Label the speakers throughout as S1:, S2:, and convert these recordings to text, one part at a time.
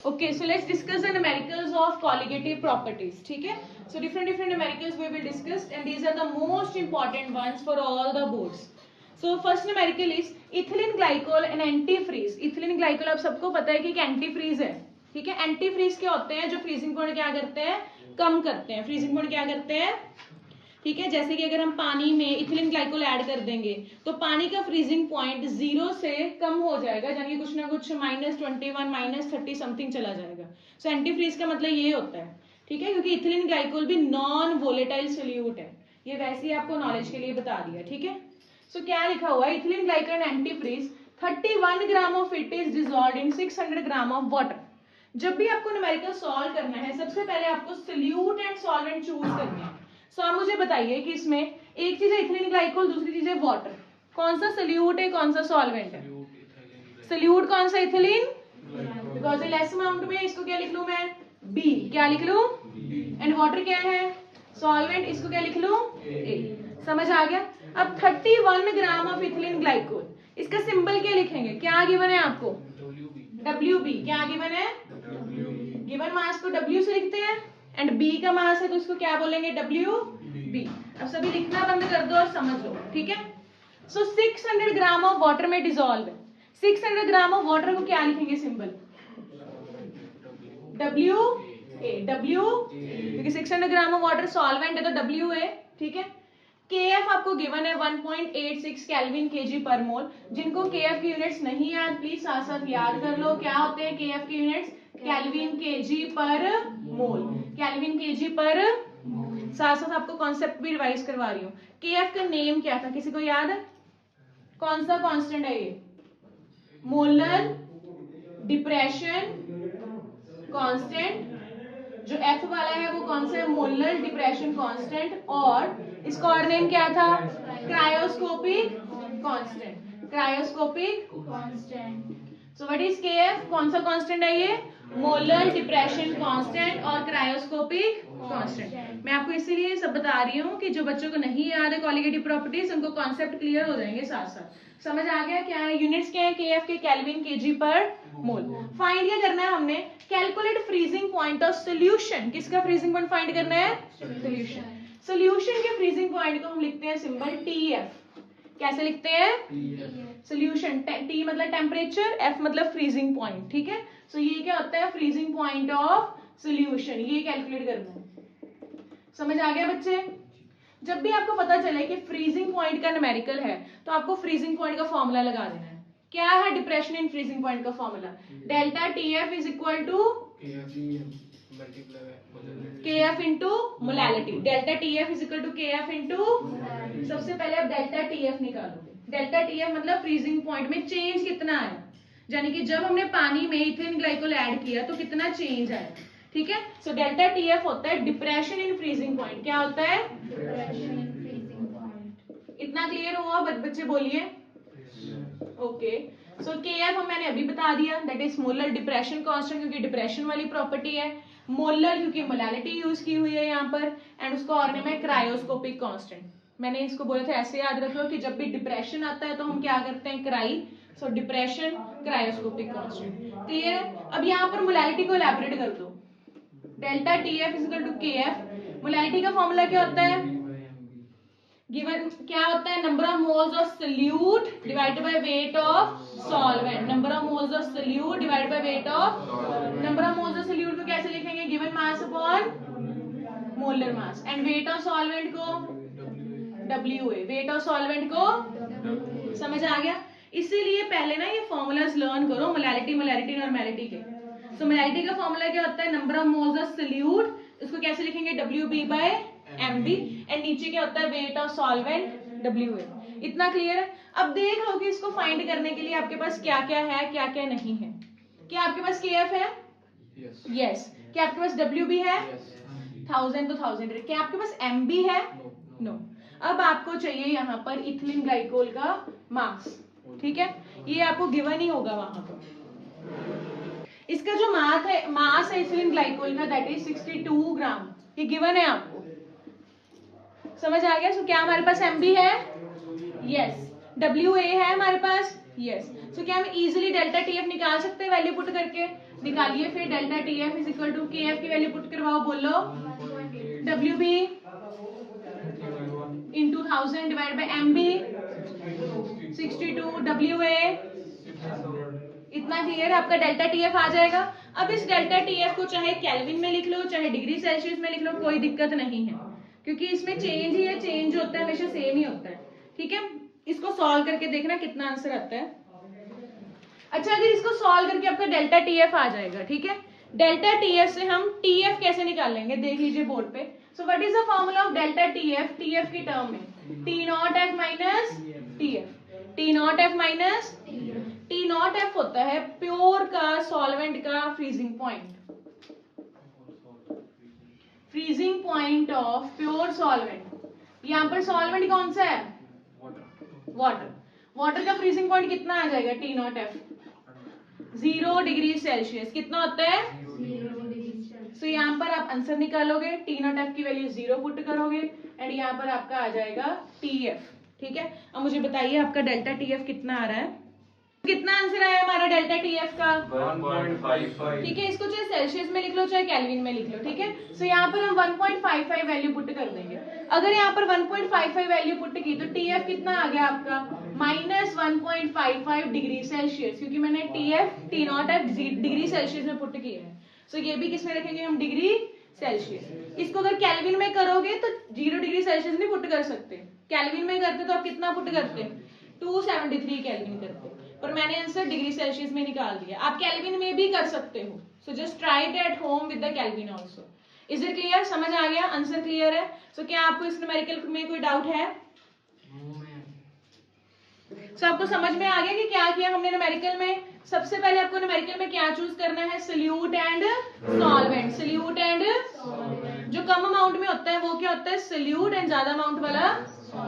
S1: Okay, so let's discuss the numericals of colligative properties. ठीक है, so different numericals we will discuss and these are the most important ones for all the boards. So first numerical is ethylene glycol and antifreeze. ethylene glycol आप सबको पता है कि एक antifreeze है, ठीक है। एंटीफ्रीज क्या होते हैं? जो फ्रीजिंग पॉइंट क्या करते हैं? कम करते हैं। फ्रीजिंग पॉइंट क्या करते हैं? ठीक है, जैसे कि अगर हम पानी में इथिलीन ग्लाइकोल ऐड कर देंगे तो पानी का फ्रीजिंग पॉइंट 0 से कम हो जाएगा, यानी कुछ ना कुछ -21 -30 समथिंग चला जाएगा। सो एंटीफ्रीज का मतलब ये होता है, ठीक है, क्योंकि इथिलीन ग्लाइकोल भी नॉन वोलेटाइल सोल्यूट है। ये वैसे ही आपको नॉलेज के लिए बता दिया, ठीक है। सो क्या लिखा हुआ है? Ethylene glycol and antifreeze 31 gram of it is dissolved in 600 gram of water. जब भी आपको न्यूमेरिकल सॉल्व करना है सबसे पहले आपको सोल्यूट एंड सॉल्वेंट चूज करना है। सो आप मुझे बताइए कि इसमें एक चीज है इथिलीन ग्लाइकोल, दूसरी चीज है वाटर, कौन सा सोल्यूट है कौन सा सॉल्वेंट है? सोल्यूट कौन सा? इथिलीन, बिकॉज लेस अमाउंट में इसको क्या लिख लूं मैं? बी। क्या लिख लूं? एंड वाटर क्या है? सॉल्वेंट, इसको क्या लिख लूं? ए। समझ आ गया? अब 31 ग्राम ऑफ इथिलीन ग्लाइकोल, इसका सिंबल क्या लिखेंगे? क्या गिवन है आपको? WB। क्या गिवन है? गिवन मास को W से लिखते हैं एंड B का मास है तो इसको क्या बोलेंगे? WB। अब सभी लिखना बंद कर दो और समझ लो, ठीक है। सो 600 ग्राम ऑफ वाटर में डिसॉल्व है। 600 ग्राम ऑफ वाटर को क्या लिखेंगे सिंबल? WA। W क्योंकि 600 ग्राम ऑफ वाटर सॉल्वेंट है तो WA, ठीक है। KF आपको गिवन है 1.86 केल्विन kg पर मोल। जिनको KF की यूनिट्स नहीं याद प्लीज साथ साथ याद कर लो। क्या होते हैं KF की यूनिट्स? केल्विन kg पर मोल। केल्विन kg पर साथ साथ आपको कॉन्सेप्ट भी रिवाइज करवा रही हूँ। KF का नेम क्या था? किसी को याद है? कौन सा कांस्टेंट है ये? Molar depression constant. जो F वाला है वो कौन सा है? Molar depression constant. और इसका और नेम क्या था? Cryoscopic constant. Cryoscopic constant. So what is KF? कौन सा कांस्टेंट है ये? मोलर डिप्रेशन कांस्टेंट और क्रायोस्कोपिक कांस्टेंट। मैं आपको इसीलिए सब बता रही हूँ कि जो बच्चों को नहीं याद है कॉलिगेटिव प्रॉपर्टीज उनको कॉन्सेप्ट क्लियर हो जाएंगे साथ साथ। समझ आ गया? क्या है यूनिट्स? क्या है KF के? केल्विन kg पर मोल। फाइंड क्या करना है हमने? Calculate freezing point of solution. किसका फ्रीजिंग पॉइंट फाइंड करना है? सोल्यूशन। सोल्यूशन के फ्रीजिंग पॉइंट को हम लिखते हैं सिंबल TF। कैसे लिखते हैं? सोल्यूशन। T मतलब टेम्परेचर, F मतलब फ्रीजिंग पॉइंट, ठीक है। सो ये क्या होता है? Freezing point of solution. ये कैलकुलेट करना है। समझ आ गया बच्चे? जब भी आपको पता चले कि फ्रीजिंग पॉइंट का न्यूमेरिकल है तो आपको फ्रीजिंग पॉइंट का फॉर्मूला लगा देना है। क्या है डिप्रेशन इन फ्रीजिंग पॉइंट का formula? Delta TF is equal to KF into molality. Delta TF is equal to KF into, सबसे पहले आप डेल्टा TF निकालोगे। डेल्टा TF मतलब फ्रीजिंग पॉइंट में चेंज कितना है, यानी कि जब हमने पानी में इथिलीन ग्लाइकोल ऐड किया तो कितना चेंज आया, ठीक है। सो डेल्टा TF होता है डिप्रेशन इन फ्रीजिंग पॉइंट। क्या होता है? Depression in freezing point. इतना क्लियर हुआ बच्चे? बोलिए। ओके, सो KF मैंने अभी बता दिया, that is molar depression constant, क्योंकि डिप्रेशन वाली प्रॉपर्टी है। मोलर क्योंकि मोलैलिटी यूज की हुई है यहाँ पर, एंड उसका और नेम है क्रायोस्कोपिक कांस्टेंट। मैंने इसको बोला था ऐसे याद रखो कि जब भी डिप्रेशन आता है तो हम क्या करते हैं? Cry. So depression cryoscopic constant. Clear है? अब यहाँ पर मोलैलिटी को एलैबोरेट कर दो। Delta TF is equal to KF। Molality का फॉर्मूला क्या होता है? गिवन क्या होता है? Number of moles of solute divided by weight of solvent. Number of moles of solute divided by weight of, number of moles of solute को कैसे लिखेंगे? Given mass upon molar mass. And weight of solvent को WA। Wait of solvent को, समझ आ गया? इसीलिए पहले ना ये फॉर्मूलाज लर्न करो मोलैलिटी, मोलैरिटी, नॉर्मेलिटी के। सो मोलैलिटी का फॉर्मूला क्या होता है? Number of moles of solute, इसको कैसे लिखेंगे? WB bye MB। एंड नीचे क्या होता है? Wait of solvent WA। इतना क्लियर है? अब देख लो कि इसको फाइंड करने के लिए आपके पास क्या क्या है क्या क्या नहीं है। क्या आपके पास KF है? यस। क्या आपके पास WB है? 1000 तो 1000। क्या आपके पास MB है? नो। अब आपको चाहिए यहाँ पर इथिलीन ग्लाइकोल का मास, ठीक है। ये आपको गिवन ही होगा वहां पर। इसका जो मास है इथिलीन ग्लाइकोल का, दैट इज 62 ग्राम। ये गिवन है आपको। समझ आ गया? सो क्या हमारे पास MB है? यस। WA है हमारे पास? यस। सो क्या हम इजीली डेल्टा TF निकाल सकते हैं वैल्यू पुट करके? निकालिए फिर delta T F is equal to K F की वैल्यू पुट करवाओ, बोलो W B in 2000 divide by M B 62 W A, इतना क्लियर है, आपका डेल्टा टी एफ आ जाएगा। अब इस डेल्टा टी एफ को चाहे केल्विन में लिख लो चाहे डिग्री सेल्सियस में लिख लो, कोई दिक्कत नहीं है, क्योंकि इसमें चेंज ही है, चेंज होता है हमेशा सेम ही होता है, ठीक है। इसको सॉल्व करके देखना कितना आंसर आता है। अच्छा, अगर इसको सॉल्व करके आपका डेल्टा टी एफ आ जाएगा, ठीक है, डेल्टा टी एफ से हम टी एफ कैसे निकालेंगे देख लीजिए बोर्ड पे। सो what is the formula of delta T F, T F की टर्म में T not F minus T F, T not F minus T not F होता है प्योर का सॉल्वेंट का freezing point, freezing point of pure solvent. यहाँ पर solvent कौन सा है, वाटर, वाटर का फ्रीजिंग पॉइंट कितना आ जाएगा, T not F 0 degree Celsius, कितना होता है 0 डिग्री सेल्सियस। तो यहाँ पर आप आंसर निकालोगे, टी नॉट एफ की वैल्यू 0 पुट करोगे एंड यहाँ पर आपका आ जाएगा टी एफ, ठीक है। अब मुझे बताइए आपका डेल्टा टी एफ कितना आ रहा है, कितना आंसर आया हमारा डेल्टा टी एफ का 1.55, ठीक है। इसको चाहे सेल्सियस में लिख लो चाहे केल्विन में लिख लो, ठीक है। सो यहाँ पर हम 1.55 वैल्यू पुट कर देंगे। अगर यहाँ पर 1.55 वैल्यू पुट की तो टी एफ कितना आ गया आपका माइनस 1.55 डिग्री सेल्सियस, क्योंकि मैंने T F T not F degree Celsius में पुट किया है। सो ये भी किस में रखेंगे हम, डिग्री सेल्सियस। इसको अगर केल्विन में करोगे तो 0 डिग्री सेल्सियस नहीं पुट कर सकते, केल्विन में करते तो आप कितना पुट करते 273 केल्विन करते, पर मैंने आंसर डिग्री सेल्सियस में निकाल दिया। आप केल्विन में भी कर सकते हो, so just try it at home with the kelvin also. Is it clear, समझ आ गया, आंसर क्लियर है। सो क्या आपको इस न्यूमेरिकल में कोई डाउट है? सो आपको समझ में आ गया कि क्या किया हमने न्यूमेरिकल में। सबसे पहले आपको न्यूमेरिकल में क्या चूज करना है, solute and solvent. Solute and जो कम अमाउंट में होता है वो क्या होता है, सोल्यूट, एंड ज्यादा अमाउंट वाला।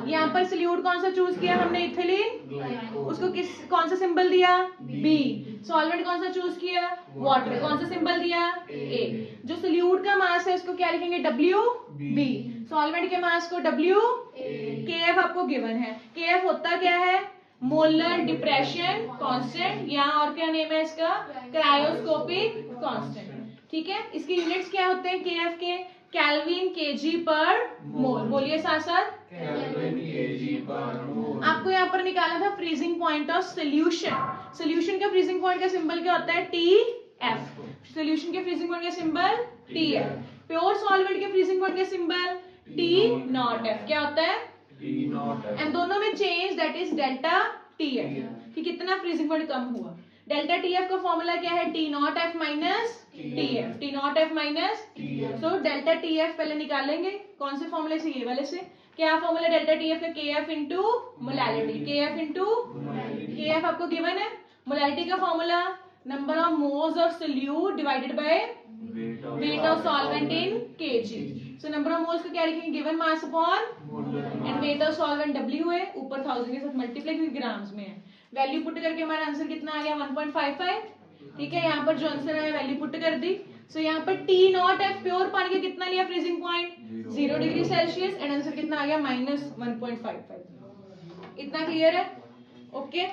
S1: यहाँ पर सोल्यूट कौन सा चूज किया हमने, इथिलीन, उसको किस कौन सा सिंबल दिया, बी। सॉल्वेंट कौन सा चूज किया, वाटर, कौन सा सिंबल दिया, ए। जो सोल्यूट का मास है उसको क्या लिखेंगे, डब्ल्यू बी। सॉल्वेंट के मास को डब्ल्यू के एफ आपको गिवन है। के एफ होता क्या है, मोलर डिप्रेशन कांस्टेंट, या और क्या नेम है इसका, क्रायोस्कोपिक कांस्टेंट, ठीक है। इसके यूनिट्स क्या होते हैं के एफ के, केल्विन केजी पर मोल, बोलिए साथ साथ केल्विन केजी पर मोल। आपको यहाँ पर निकालना था freezing point of solution. Solution का फ्रीजिंग पॉइंट का सिंबल क्या होता है, टी एफ। सोल्यूशन के फ्रीजिंग पॉइंट का symbol T F. Pure solvent के फ्रीजिंग पॉइंट का सिंबल टी नॉट एफ। क्या होता है, टी नॉट एफ। एंड दोनों में change that is delta T F, कि कितना फ्रीजिंग पॉइंट कम हुआ। डेल्टा टी एफ का फॉर्मूला क्या है, T not F minus T F, T not F minus T F. So delta T F पहले निकालेंगे, कौन से फॉर्मूले से, ये वाले से। क्या फॉर्मूला डेल्टा टी एफ का, के एफ इंटू मोलैलिटी, के एफ इंटू के एफ आपको गिवन है। मोलैलिटी का formula number of moles of solute divided by weight of solvent in KG. So number of moles को क्या लिखेंगे, given mass upon and weight of solvent W है, ऊपर 1000 के साथ मल्टीप्लाई क्योंकि ग्राम्स में है। वैल्यू पुट करके हमारा आंसर कितना आ गया 1.55, ठीक है। यहाँ पर जो आंसर आया वैल्यू पुट कर दी। सो यहाँ पर टी नॉट एफ प्योर पानी का कितना लिया freezing point, 0 degree Celsius, and answer कितना आ गया माइनस 1.55। इतना क्लियर है, okay.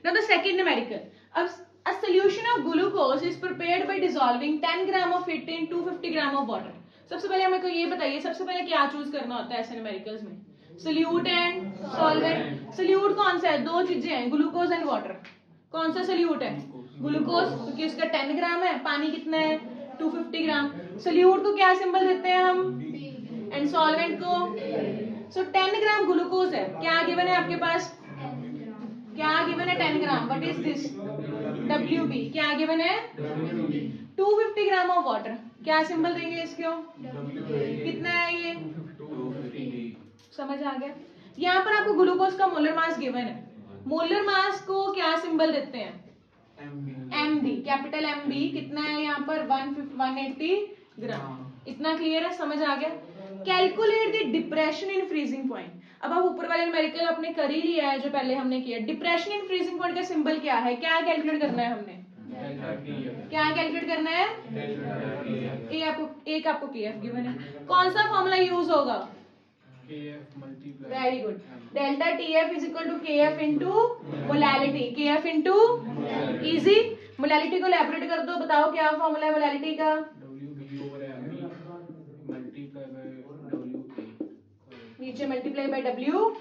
S1: Now the second numerical. अब a solution of glucose is prepared by dissolving 10 gram of it in 250 gram of water। सबसे पहले हमें को ये बताइए, सबसे पहले क्या चूज करना होता है ऐसे न्यूमेरिकल्स में, सोल्यूट एंड सॉल्वेंट। सोल्यूट कौन सा है, दो चीजें हैं, ग्लूकोज एंड वाटर। कौन सा सोल्यूट है, ग्लूकोज, क्योंकि उसका 10 ग्राम है, पानी कितना है 250 ग्राम। सोल्यूट को क्या सिंबल देते हैं हम, एंड सॉल्वेंट को। सो 10 ग्राम ग्लूकोज है, क्या गिवन है आपके पास, क्या गिवन है 10 ग्राम, व्हाट इज दिस, WB। क्या गिवन है 250 ग्राम ऑफ वाटर, क्या सिंबल देंगे इसको, कितना है ये 250। समझ आ गया। यहाँ पर आपको ग्लूकोज का मोलर मास गिवन है, मोलर मास को क्या सिंबल देते हैं, MB, कैपिटल MB। कितना है यहाँ पर 180 ग्राम। इतना क्लियर है, समझ आ गया। Calculate the depression in freezing point. अब आप ऊपर वाले न्यूमेरिकल अपने कर ही लिया है जो पहले हमने किया। डिप्रेशन इन फ्रीजिंग पॉइंट का सिंबल क्या है, क्या कैलकुलेट करना है हमने, क्या कैलकुलेट करना है, एक आपको KF गिवन है। कौन सा फॉर्मूला यूज होगा, very good, delta TF is equal to KF into molality, KF into इजी। मोलैलिटी को इलैबोरेट कर दो, बताओ क्या फॉर्मूला है मोलैलिटी का? नीचे मल्टीप्लाई बाय डब्ल्यू,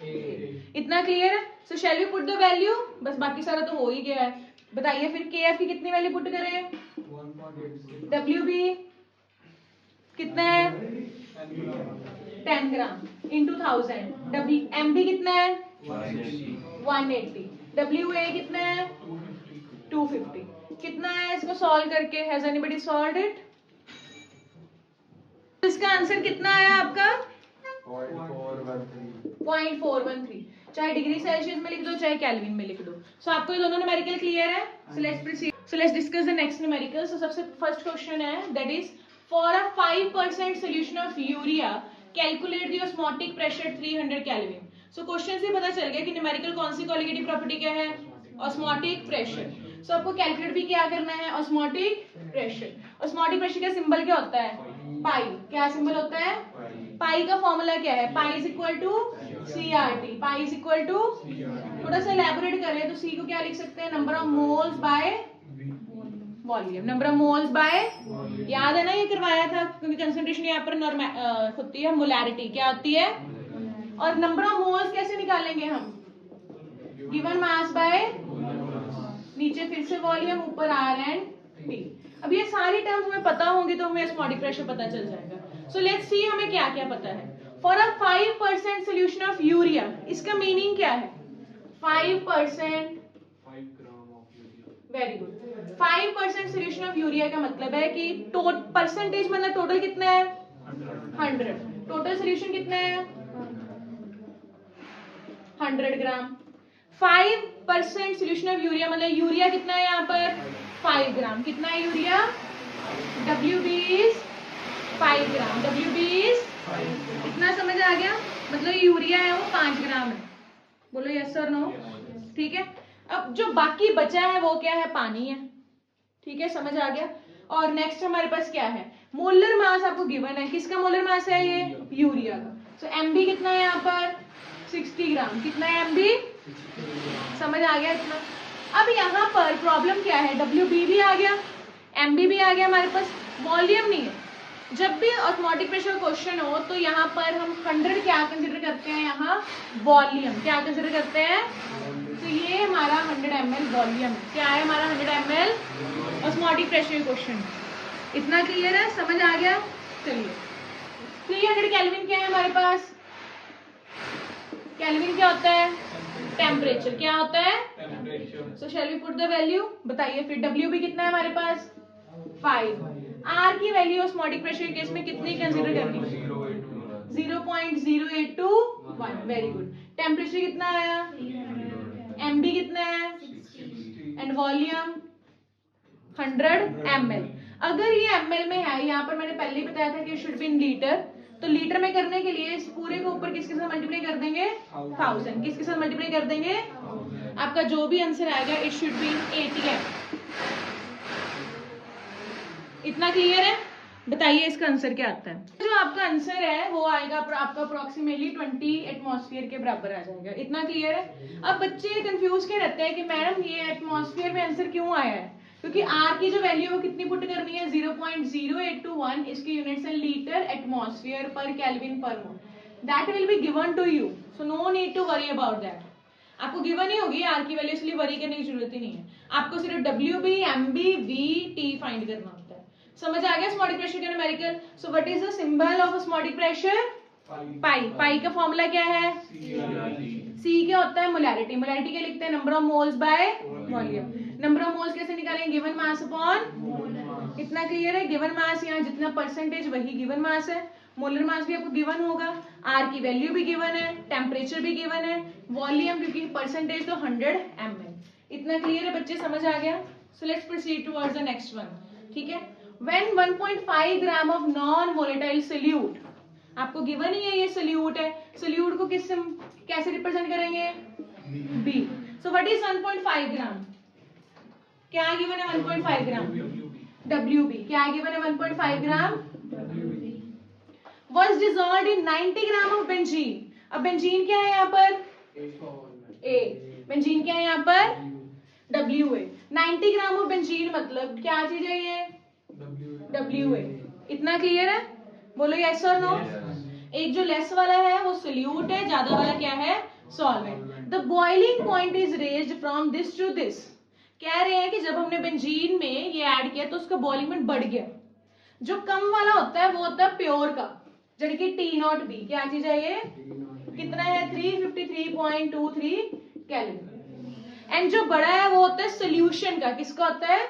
S1: इतना क्लियर है? So shall we put the value, बस बाकी सारा तो हो ही गया है। बताइए फिर के एफ की कितनी वैल्यू पुट करें? डब्ल्यू बी कितना है? 10 ग्राम इंटू 1000। एम बी कितना है? 180। डब्ल्यू ए कितना है? 250। कितना है इसको सॉल्व करके? Has anybody solved it? इसका आंसर कितना आया आपका? 0.413। चाहे डिग्री सेल्सियस में लिख दो चाहे केल्विन में लिख दो। सो आपको ये दोनों न्यूमेरिकल क्लियर है? So let's proceed. So let's discuss the next numerical. So सबसे फर्स्ट क्वेश्चन है that is for a 5% solution of urea calculate the osmotic pressure 300 kelvin. So question से पता चल गया कि न्यूमेरिकल कौन सी कोलिगेटिव प्रॉपर्टी क्या है? Osmotic pressure. सो आपको कैलकुलेट भी क्या करना है? Osmotic pressure. ऑस्मोटिक प्रेशर का सिंबल क्या होता है? पाई। क्या सिंबल होता है? पाई का फॉर्मूला क्या है? Pi is equal to CRT। Pi is equal to, थोड़ा सा इलैबोरेट करें तो सी को क्या लिख सकते हैं? Number of moles by volume. Number of moles bye, याद है ना ये करवाया था, क्योंकि कंसंट्रेशन यहाँ पर होती है मोलैरिटी। क्या होती है? और नंबर ऑफ मोल्स कैसे निकालेंगे हम? गिवन मास बाय, नीचे फिर से वॉल्यूम, ऊपर आर एंड टी। अब ये सारी टर्म्स हमें पता होंगी तो हमें ऑस्मोटिक प्रेशर पता चल जाएगा। सो लेट्स सी हमें क्या क्या पता है। For a 5% solution of urea, इसका मीनिंग क्या है? 5%, very good. 5% solution of urea का मतलब है कि परसेंटेज मतलब टोटल कितना है? 100। टोटल सोल्यूशन कितना है? 100 ग्राम। 5% सोल्यूशन ऑफ यूरिया मतलब यूरिया कितना है यहाँ पर? 5 ग्राम। कितना है urea? WB is 5 gram. WB is, इतना समझ आ गया? मतलब यूरिया है वो 5 ग्राम है। बोलो यस और नो? ठीक है। अब जो बाकी बचा है वो क्या है? पानी है। ठीक है, समझ आ गया? और नेक्स्ट हमारे पास क्या है? मोलर मास आपको गिवन है। किसका मोलर मास है ये? यूरिया का। सो MB कितना है यहाँ पर? 60 ग्राम। कितना है MB? समझ आ गया इतना? अब यहाँ पर प्रॉब्लम क्या है? WB भी आ गया, MB भी आ गया हमारे पास, वॉल्यूम नहीं है। जब भी ऑस्मोटिक प्रेशर क्वेश्चन हो तो यहाँ पर हम 100 क्या कंसिडर करते हैं? यहाँ वॉल्यूम क्या कंसिडर करते हैं? तो ये हमारा 100 ml वॉल्यूम क्या है? हमारा 100 ml ऑस्मोटिक प्रेशर क्वेश्चन। इतना क्लियर है? समझ आ गया? चलिए, 300 केल्विन क्या है हमारे पास? केल्विन क्या होता है? टेम्परेचर। क्या होता है? So shall we put the value? बताइए फिर। WB कितना है हमारे पास? 5। R की वैल्यू ऑस्मोटिक प्रेशर केस में कितनी कंसीडर करनी है? 0.0821। Very good. टेम्परेचर कितना आया? MB कितना है? And volume 100 ml। अगर ये ml में है, यहाँ पर मैंने पहले ही बताया था कि शुड बी इन लीटर, तो लीटर में करने के लिए इस पूरे को ऊपर किसके साथ मल्टीप्लाई कर देंगे? 1000। किसके साथ मल्टीप्लाई कर देंगे? आपका जो भी आंसर आएगा it should be in ATM। इतना क्लियर है? बताइए इसका आंसर क्या आता है? जो आपका आंसर है वो आएगा आपका अप्रोक्सीमेटली 20 एटमॉस्फेयर के बराबर आ जाएगा। इतना क्लियर है? अब बच्चे कंफ्यूज के रहते हैं कि मैडम ये एटमॉस्फेयर में आंसर क्यों आया है? क्योंकि R की जो वैल्यू है वो कितनी पुट करनी है? 0.0821। इसकी यूनिट्स है लीटर एटमॉस्फेयर पर केल्विन पर mole. That will be given to you, so no need to worry about that. आपको गिवन ही होगी R की वैल्यू, इसलिए वरी करने की जरूरत ही नहीं है। आपको सिर्फ WB, MB, V, T find करना होता है। समझ आ गया ऑस्मोटिक प्रेशर का numerical? So what is the symbol of osmotic pressure? Pi. Pi का फॉर्मूला क्या है? C क्या होता है? मोलैरिटी। मोलैरिटी क्या लिखते हैं? Number of moles by volume. Number of moles कैसे निकालेंगे? गिवन मास अपॉन, इतना क्लियर है? गिवन मास, यहाँ जितना परसेंटेज वही गिवन मास है। मोलर मास भी आपको गिवन होगा, R की वैल्यू भी गिवन है, टेम्परेचर भी गिवन है, वॉल्यूम क्योंकि परसेंटेज तो 100 ml। इतना क्लियर है बच्चे? समझ आ गया? सो let's proceed towards the next one. ठीक है। When 1.5 gram of non volatile solute, आपको गिवन ही है ये सोल्यूट है, सोल्यूट को कैसे रिप्रेजेंट करेंगे? B। सो व्हाट इज 1.5 ग्राम? क्या गिवन है? 1.5 ग्राम WB। क्या गिवन है? 1.5 ग्राम was dissolved in 90 gram of benzene. अब बेंजीन क्या है यहाँ पर? A। बेंजीन क्या है यहाँ पर? WA। 90 ग्राम ऑफ बेंजीन मतलब क्या चीज है ये? WA। इतना क्लियर है? बोलो यस और नो। एक जो लेस वाला है वो सोल्यूट है, ज्यादा वाला क्या है? Solvent. The boiling point is raised from this to this. कह रहे हैं कि जब हमने बेंजीन में ये ऐड किया तो उसका बॉइलिंग पॉइंट बढ़ गया। जो कम वाला होता है वो होता है प्योर का, जैसे कि T0B। क्या चीज है ये? कितना है? 353.23 केल्विन। एंड जो बड़ा है वो होता है सोल्यूशन का, किसका होता है?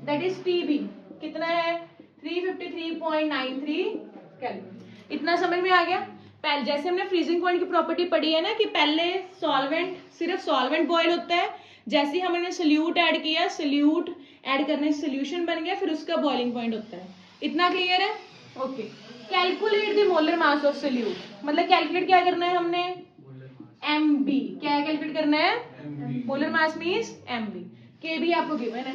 S1: That is TB। कितना है? 353.93 केल्विन। इतना समझ में आ गया? पहले जैसे हमने फ्रीजिंग पॉइंट की प्रॉपर्टी पढ़ी है ना कि पहले सॉल्वेंट, सिर्फ सॉल्वेंट बॉयल होता है, जैसे ही हमने सोल्यूट ऐड किया, सोल्यूट ऐड करने से सोल्यूशन बन गया, फिर उसका बॉइलिंग पॉइंट होता है। इतना क्लियर है? Okay. Calculate the molar mass of solute, मतलब कैलकुलेट क्या करना है हमने? MB। क्या कैलकुलेट करना है? Molar mass means MB। KB आपको गिवन है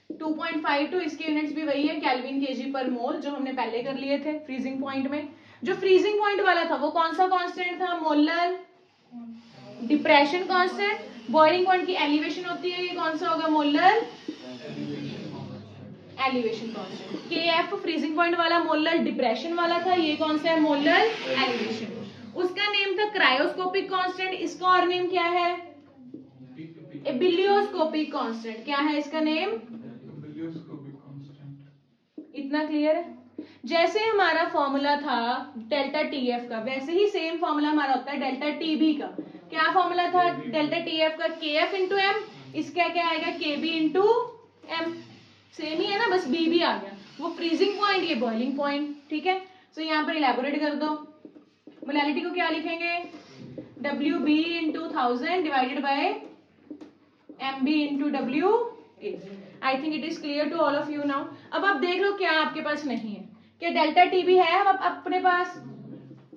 S1: 2.52, इसके यूनिट्स भी वही है, केल्विन केजी पर मोल, जो हमने पहले कर लिए थे फ्रीजिंग पॉइंट में। जो फ्रीजिंग पॉइंट वाला था वो कौन सा कांस्टेंट था? Molar depression constant. Boiling point की एलिवेशन होती है, ये कौन सा होगा? Molar elevation constant. KF freezing point वाला मोलर डिप्रेशन वाला था, ये कौन सा है? Molar elevation. उसका नेम था क्रायोस्कोपिक कांस्टेंट, इसका और नेम क्या है? एबिलियोस्कोपिक कांस्टेंट। क्या है इसका नेम? इतना क्लियर है? जैसे हमारा फॉर्मूला था डेल्टा TF का, वैसे ही सेम फॉर्मूला हमारा होता है डेल्टा TB का। क्या फॉर्मूला था डेल्टा TF का? KF into M। इसका क्या आएगा? KB into M। सेम ही है ना, बस B भी आ गया। वो फ्रीजिंग पॉइंट, ये बॉइलिंग पॉइंट। ठीक है, तो यहाँ पर इलेबोरेट कर दो। मोलैलिटी को क्या लिखेंगे? WB into 1000 divided by MB into WA। I think it is clear to all of you now. अब आप देख लो क्या आपके पास नहीं है। क्या डेल्टा TB है अब अपने पास?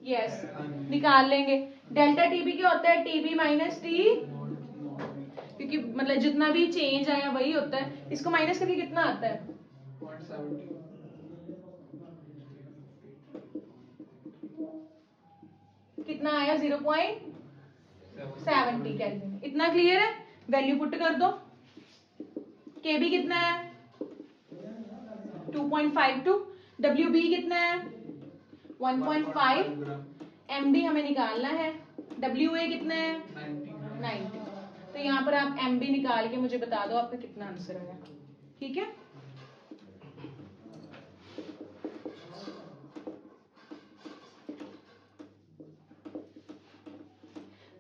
S1: यस, निकाल लेंगे। डेल्टा TB क्या होता है? TB माइनस T, क्योंकि मतलब जितना भी चेंज आया वही होता है। इसको माइनस करके कितना आता है? 0.70। कितना आया? 0.70 केल्विन। इतना क्लियर है? वैल्यू पुट कर दो। KB कितना है? 2.52। WB कितना है? 1.5। MB हमें निकालना है। WA कितना है? 90। तो यहाँ पर आप MB निकाल के मुझे बता दो आपका कितना आंसर आया। ठीक है,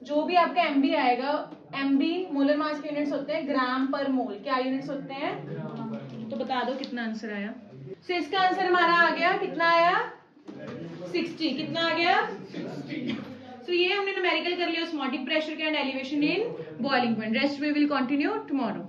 S1: जो भी आपका MB आएगा, MB मोलर मास के यूनिट्स होते हैं ग्राम पर मोल। क्या यूनिट्स होते हैं? तो बता दो कितना आंसर आया। तो इसका आंसर हमारा आ गया, कितना आया? 60। कितना आ गया? 60। तो ये हमने न्यूमेरिकल कर लिया ऑस्मोटिक प्रेशर के and elevation in boiling point. Rest we will continue tomorrow.